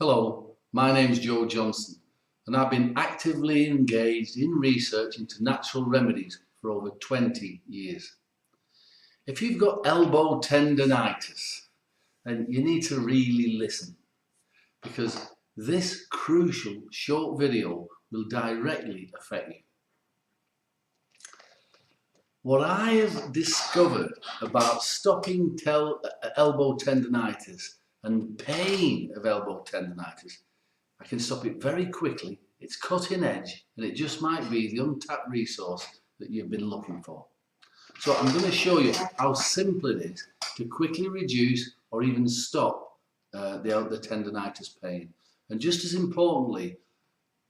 Hello, my name is Joe Johnson and I've been actively engaged in research into natural remedies for over 20 years. If you've got elbow tendonitis, then you need to really listen, because this crucial short video will directly affect you. What I have discovered about stopping elbow tendonitis and pain of elbow tendonitis, I can stop it very quickly. It's cutting edge and it just might be the untapped resource that you've been looking for. So I'm going to show you how simple it is to quickly reduce or even stop the tendonitis pain. And just as importantly,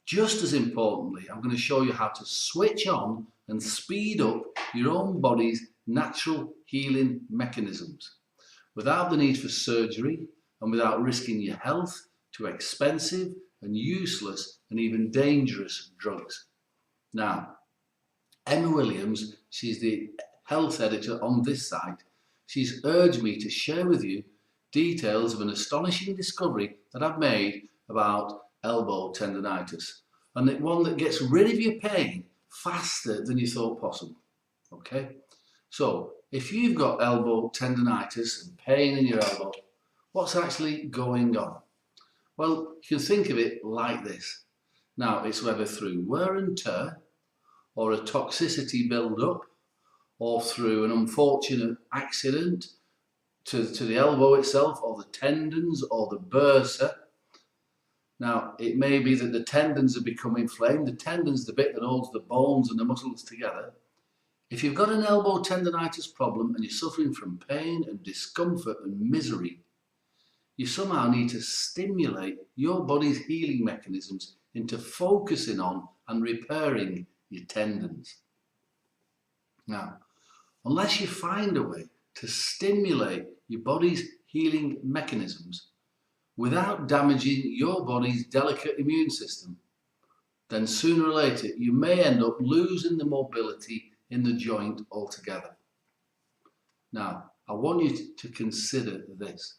I'm going to show you how to switch on and speed up your own body's natural healing mechanisms without the need for surgery and without risking your health to expensive and useless and even dangerous drugs. Now, Emma Williams, she's the health editor on this site, she's urged me to share with you details of an astonishing discovery that I've made about elbow tendonitis, and one that gets rid of your pain faster than you thought possible. Okay, so if you've got elbow tendonitis and pain in your elbow, what's actually going on? Well, you can think of it like this. Now, it's whether through wear and tear, or a toxicity build-up, or through an unfortunate accident to the elbow itself, or the tendons, or the bursa. Now, it may be that the tendons have become inflamed. The tendon's the bit that holds the bones and the muscles together. If you've got an elbow tendonitis problem and you're suffering from pain and discomfort and misery, you somehow need to stimulate your body's healing mechanisms into focusing on and repairing your tendons. Now, unless you find a way to stimulate your body's healing mechanisms without damaging your body's delicate immune system, then sooner or later you may end up losing the mobility in the joint altogether. Now, I want you to consider this.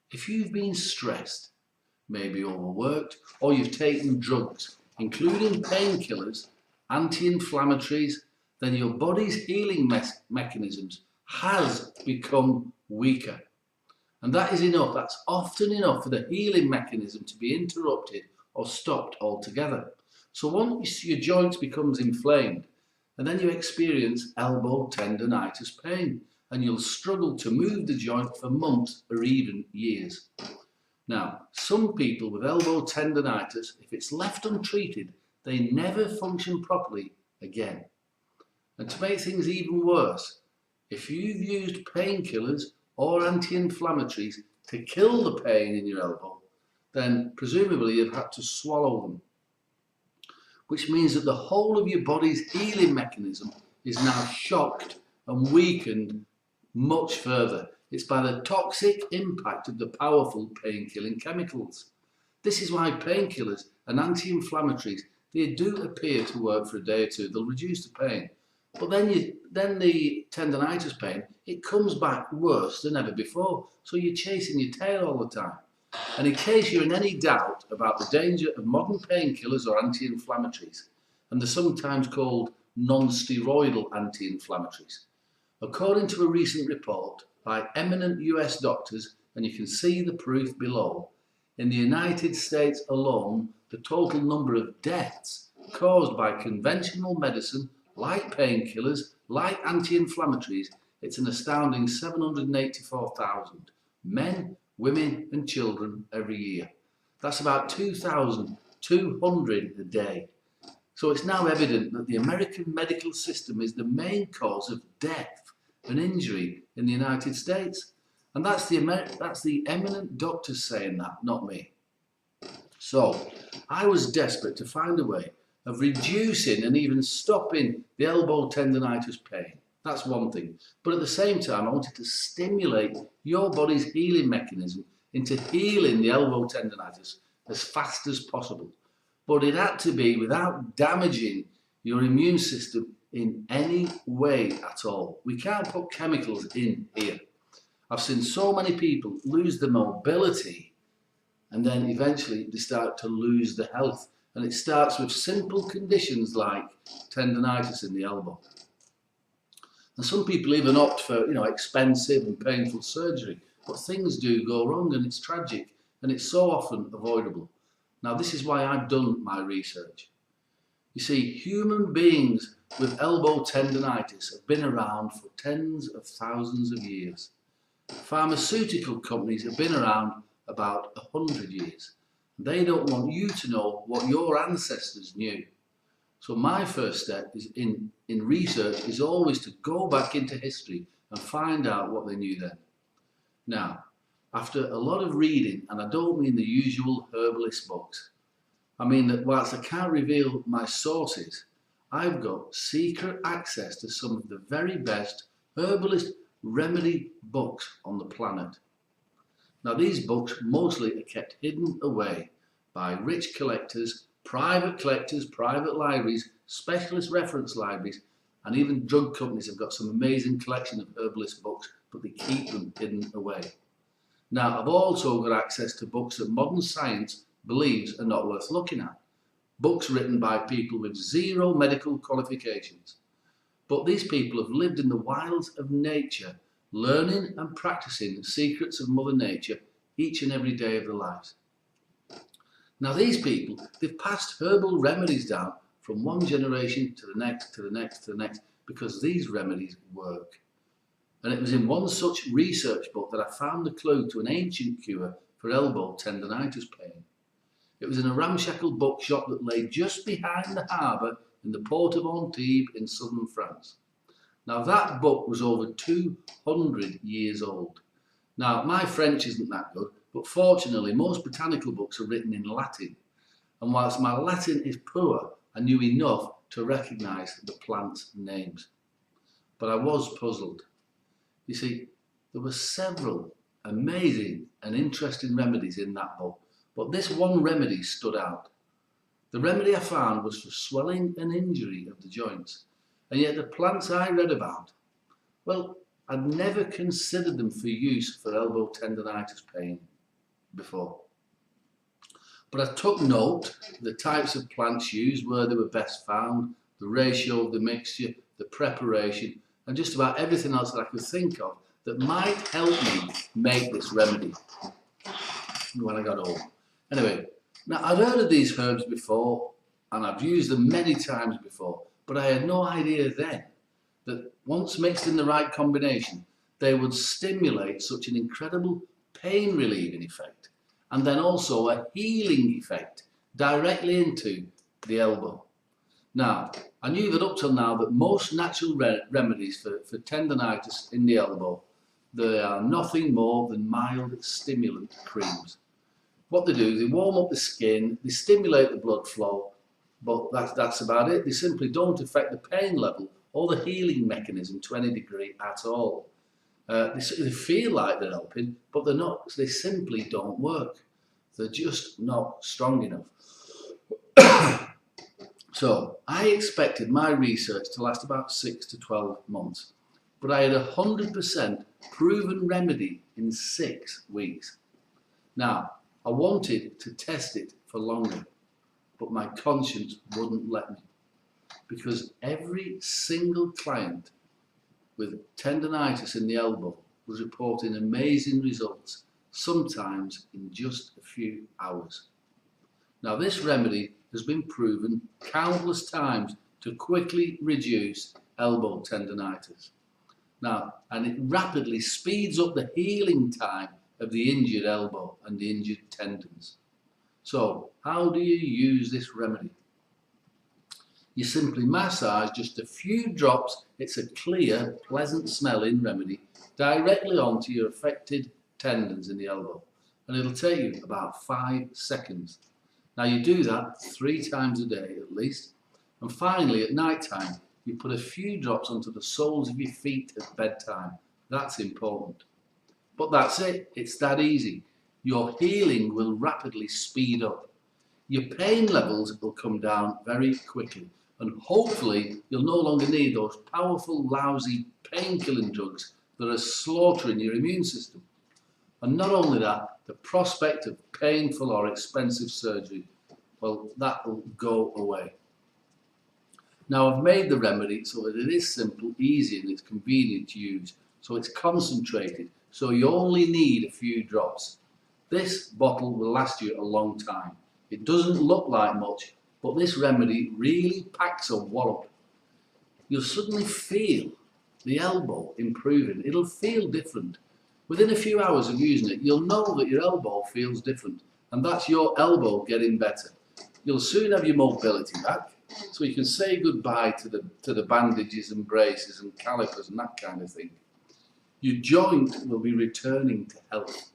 If you've been stressed, maybe overworked, or you've taken drugs, including painkillers, anti-inflammatories, then your body's healing mechanisms has become weaker. And that is enough, that's often enough for the healing mechanism to be interrupted or stopped altogether. So once your joint becomes inflamed, and then you experience elbow tendonitis pain, and you'll struggle to move the joint for months or even years. Now, some people with elbow tendonitis, if it's left untreated, they never function properly again. And to make things even worse, if you've used painkillers or anti-inflammatories to kill the pain in your elbow, then presumably you've had to swallow them, which means that the whole of your body's healing mechanism is now shocked and weakened much further. It's by the toxic impact of the powerful pain-killing chemicals. This is why painkillers and anti-inflammatories, they do appear to work for a day or two. They'll reduce the pain. But then the tendonitis pain, it comes back worse than ever before. So you're chasing your tail all the time. And in case you're in any doubt about the danger of modern painkillers or anti-inflammatories, and they're sometimes called non-steroidal anti-inflammatories, according to a recent report by eminent US doctors, and you can see the proof below, in the United States alone, the total number of deaths caused by conventional medicine, like painkillers, like anti-inflammatories, it's an astounding 784,000 men, women and children every year. That's about 2,200 a day. So it's now evident that the American medical system is the main cause of death and injury in the United States. And that's the eminent doctors saying that, not me. So I was desperate to find a way of reducing and even stopping the elbow tendonitis pain. That's one thing. But at the same time, I wanted to stimulate your body's healing mechanism into healing the elbow tendonitis as fast as possible. But it had to be without damaging your immune system in any way at all. We can't put chemicals in here. I've seen so many people lose the mobility and then eventually they start to lose the health. And it starts with simple conditions like tendonitis in the elbow. And some people even opt for, expensive and painful surgery, but things do go wrong and it's tragic and it's so often avoidable. Now, this is why I've done my research. You see, human beings with elbow tendonitis have been around for tens of thousands of years. Pharmaceutical companies have been around about 100 years. They don't want you to know what your ancestors knew. So my first step is in research is always to go back into history and find out what they knew then. Now, after a lot of reading, and I don't mean the usual herbalist books, I mean that whilst I can't reveal my sources, I've got secret access to some of the very best herbalist remedy books on the planet. Now, these books mostly are kept hidden away by rich collectors, private libraries, specialist reference libraries, and even drug companies have got some amazing collection of herbalist books, but they keep them hidden away. Now, I've also got access to books that modern science believes are not worth looking at. Books written by people with zero medical qualifications. But these people have lived in the wilds of nature, learning and practicing the secrets of Mother Nature each and every day of their lives. Now, these people, they've passed herbal remedies down from one generation to the next, to the next, to the next, because these remedies work. And it was in one such research book that I found the clue to an ancient cure for elbow tendonitis pain. It was in a ramshackle bookshop that lay just behind the harbour in the port of Antibes in southern France. Now, that book was over 200 years old. Now, my French isn't that good, but fortunately most botanical books are written in Latin. And whilst my Latin is poor, I knew enough to recognise the plants' names. But I was puzzled. You see, there were several amazing and interesting remedies in that book, but this one remedy stood out. The remedy I found was for swelling and injury of the joints, and yet the plants I read about, well, I'd never considered them for use for elbow tendonitis pain before. But I took note of the types of plants used, where they were best found, the ratio of the mixture, the preparation, and just about everything else that I could think of that might help me make this remedy when I got home. Anyway, now I'd heard of these herbs before and I've used them many times before, but I had no idea then that once mixed in the right combination, they would stimulate such an incredible pain relieving effect and then also a healing effect directly into the elbow. Now, I knew that up till now that most natural remedies for tendonitis in the elbow, they are nothing more than mild stimulant creams. What they do, they warm up the skin, they stimulate the blood flow, but that's about it. They simply don't affect the pain level or the healing mechanism to any degree at all. They feel like they're helping, but they're not. They simply don't work. They're just not strong enough. So I expected my research to last about 6 to 12 months, but I had 100% proven remedy in 6 weeks. Now, I wanted to test it for longer, but my conscience wouldn't let me, because every single client with tendonitis in the elbow was reporting amazing results, sometimes in just a few hours. Now, this remedy has been proven countless times to quickly reduce elbow tendonitis. Now, and it rapidly speeds up the healing time of the injured elbow and the injured tendons. So, how do you use this remedy? You simply massage just a few drops, it's a clear, pleasant smelling remedy, directly onto your affected tendons in the elbow. And it'll take you about 5 seconds. Now, you do that 3 times a day at least. And finally, at night time, you put a few drops onto the soles of your feet at bedtime. That's important. But that's it. It's that easy. Your healing will rapidly speed up. Your pain levels will come down very quickly. And hopefully, you'll no longer need those powerful, lousy, pain-killing drugs that are slaughtering your immune system. And not only that, the prospect of painful or expensive surgery, well, that will go away. Now, I've made the remedy so that it is simple, easy, and it's convenient to use. So it's concentrated, so you only need a few drops. This bottle will last you a long time. It doesn't look like much, but this remedy really packs a wallop. You'll suddenly feel the elbow improving. It'll feel different. Within a few hours of using it, you'll know that your elbow feels different, and that's your elbow getting better. You'll soon have your mobility back, so you can say goodbye to the bandages and braces and calipers and that kind of thing. Your joint will be returning to health.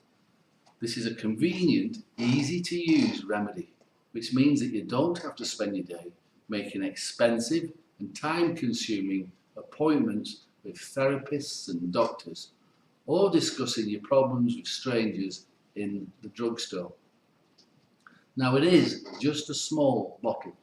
This is a convenient, easy to use remedy, which means that you don't have to spend your day making expensive and time-consuming appointments with therapists and doctors, or discussing your problems with strangers in the drugstore. Now, it is just a small bottle.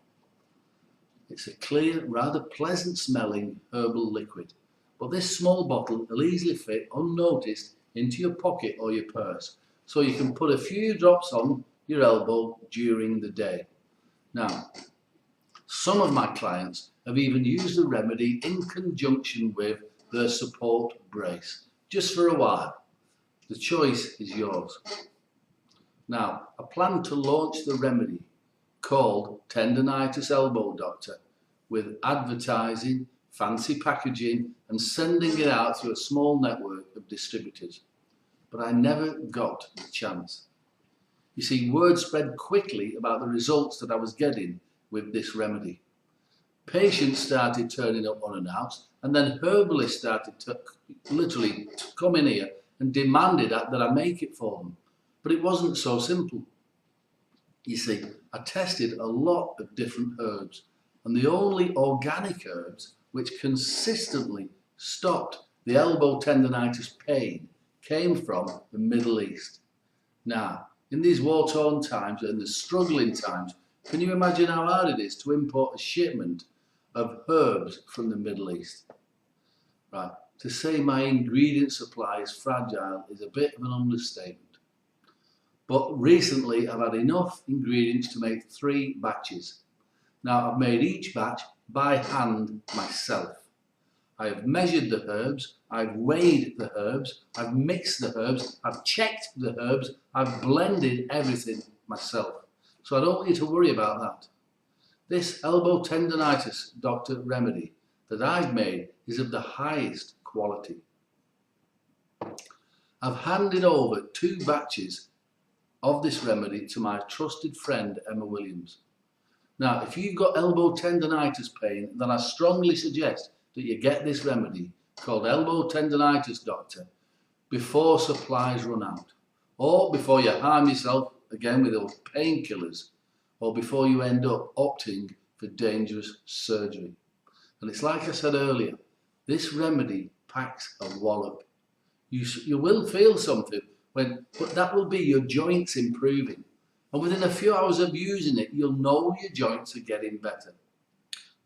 It's a clear, rather pleasant smelling herbal liquid, but this small bottle will easily fit unnoticed into your pocket or your purse, so you can put a few drops on your elbow during the day. Now, some of my clients have even used the remedy in conjunction with their support brace, just for a while. The choice is yours. Now, I plan to launch the remedy called Tendonitis Elbow Doctor with advertising, fancy packaging, and sending it out through a small network of distributors. But I never got the chance. You see, word spread quickly about the results that I was getting with this remedy. Patients started turning up unannounced, and then herbalists started to literally come in here and demanded that I make it for them. But it wasn't so simple. You see, I tested a lot of different herbs, and the only organic herbs which consistently stopped the elbow tendonitis pain came from the Middle East. Now, in these war-torn times and the struggling times, can you imagine how hard it is to import a shipment of herbs from the Middle East? Right, to say my ingredient supply is fragile is a bit of an understatement. But recently I've had enough ingredients to make 3 batches. Now, I've made each batch by hand myself. I have measured the herbs, I've weighed the herbs, I've mixed the herbs, I've checked the herbs, I've blended everything myself. So I don't need to worry about that. This elbow tendonitis doctor remedy that I've made is of the highest quality. I've handed over 2 batches of this remedy to my trusted friend Emma Williams. Now, if you've got elbow tendonitis pain, then I strongly suggest that you get this remedy called Elbow Tendonitis Doctor before supplies run out, or before you harm yourself again with those painkillers, or before you end up opting for dangerous surgery. And it's like I said earlier, this remedy packs a wallop. You will feel something, but that will be your joints improving. And within a few hours of using it, you'll know your joints are getting better.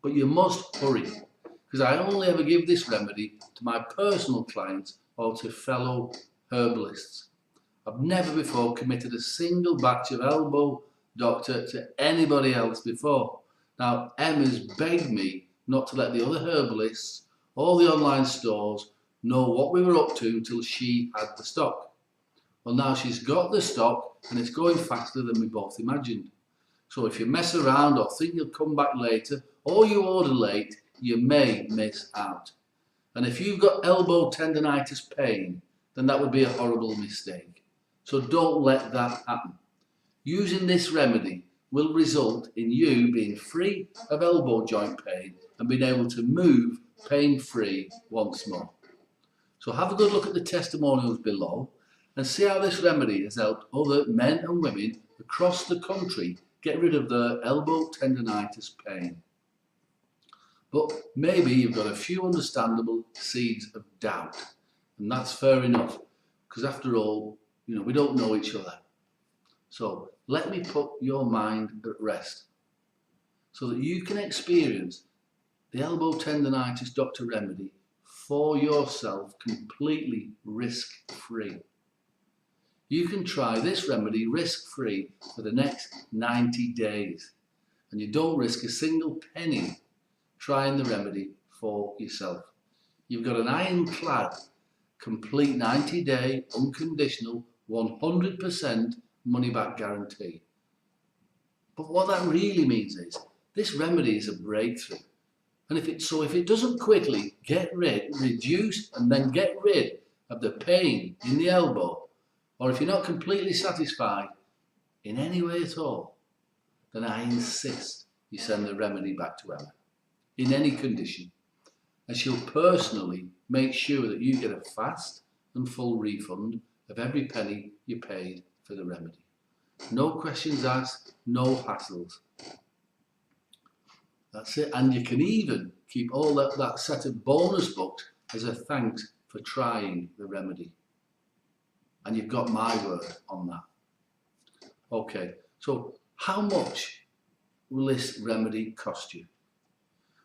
But you must hurry, because I only ever give this remedy to my personal clients or to fellow herbalists. I've never before committed a single batch of Elbow Doctor to anybody else before. Now, Emma's begged me not to let the other herbalists or the online stores know what we were up to until she had the stock. Well, now she's got the stock and it's going faster than we both imagined. So if you mess around or think you'll come back later, or you order late, you may miss out. And if you've got elbow tendonitis pain, then that would be a horrible mistake. So don't let that happen. Using this remedy will result in you being free of elbow joint pain and being able to move pain-free once more. So have a good look at the testimonials below and see how this remedy has helped other men and women across the country get rid of their elbow tendonitis pain. But maybe you've got a few understandable seeds of doubt, and that's fair enough, because after all, we don't know each other. So let me put your mind at rest so that you can experience the elbow tendonitis doctor remedy for yourself completely risk-free. You can try this remedy risk-free for the next 90 days. And you don't risk a single penny trying the remedy for yourself. You've got an ironclad, complete 90-day, unconditional, 100% money-back guarantee. But what that really means is, this remedy is a breakthrough. And if it doesn't quickly reduce and then get rid of the pain in the elbow, or if you're not completely satisfied in any way at all, then I insist you send the remedy back to Emma, in any condition. And she'll personally make sure that you get a fast and full refund of every penny you paid for the remedy. No questions asked, no hassles. That's it. And you can even keep all that set of bonus books as a thanks for trying the remedy. And you've got my word on that. Okay, so how much will this remedy cost you?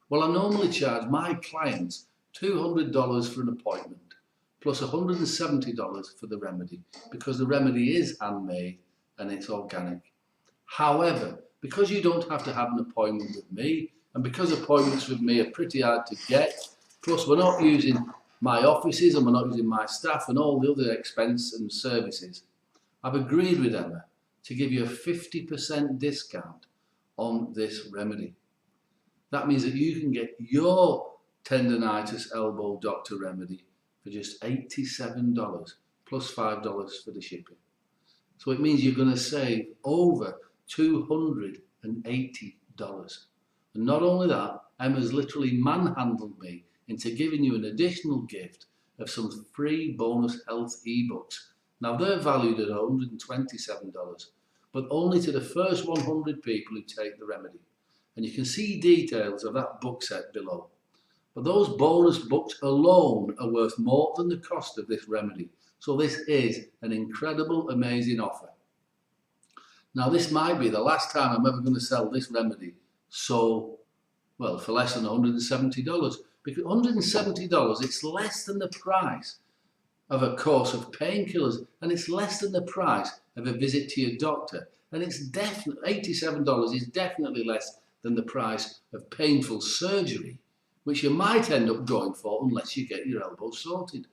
Well, I normally charge my clients $200 for an appointment, plus $170 for the remedy, because the remedy is handmade and it's organic. However, because you don't have to have an appointment with me, and because appointments with me are pretty hard to get, plus we're not using my offices and we're not using my staff and all the other expense and services, I've agreed with Emma to give you a 50% discount on this remedy. That means that you can get your tendonitis elbow doctor remedy for just $87 plus $5 for the shipping. So it means you're going to save over $280. And not only that, Emma's literally manhandled me into giving you an additional gift of some free bonus health ebooks. Now they're valued at $127, but only to the first 100 people who take the remedy. And you can see details of that book set below. But those bonus books alone are worth more than the cost of this remedy. So this is an incredible, amazing offer. Now this might be the last time I'm ever going to sell this remedy for less than $170. Because $170, it's less than the price of a course of painkillers, and it's less than the price of a visit to your doctor. And it's definitely, $87 is definitely less than the price of painful surgery, which you might end up going for unless you get your elbow sorted.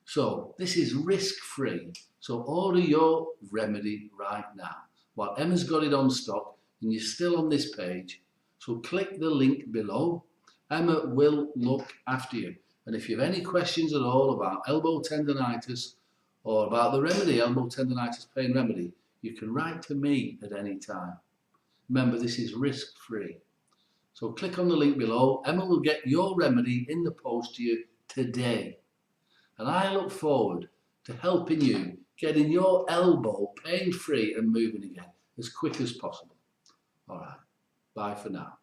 So this is risk-free. So order your remedy right now. While Emma's got it on stock and you're still on this page, so click the link below. Emma will look after you. And if you have any questions at all about elbow tendonitis or about the remedy, elbow tendonitis pain remedy, you can write to me at any time. Remember, this is risk-free. So click on the link below. Emma will get your remedy in the post to you today. And I look forward to helping you getting your elbow pain-free and moving again as quick as possible. All right, bye for now.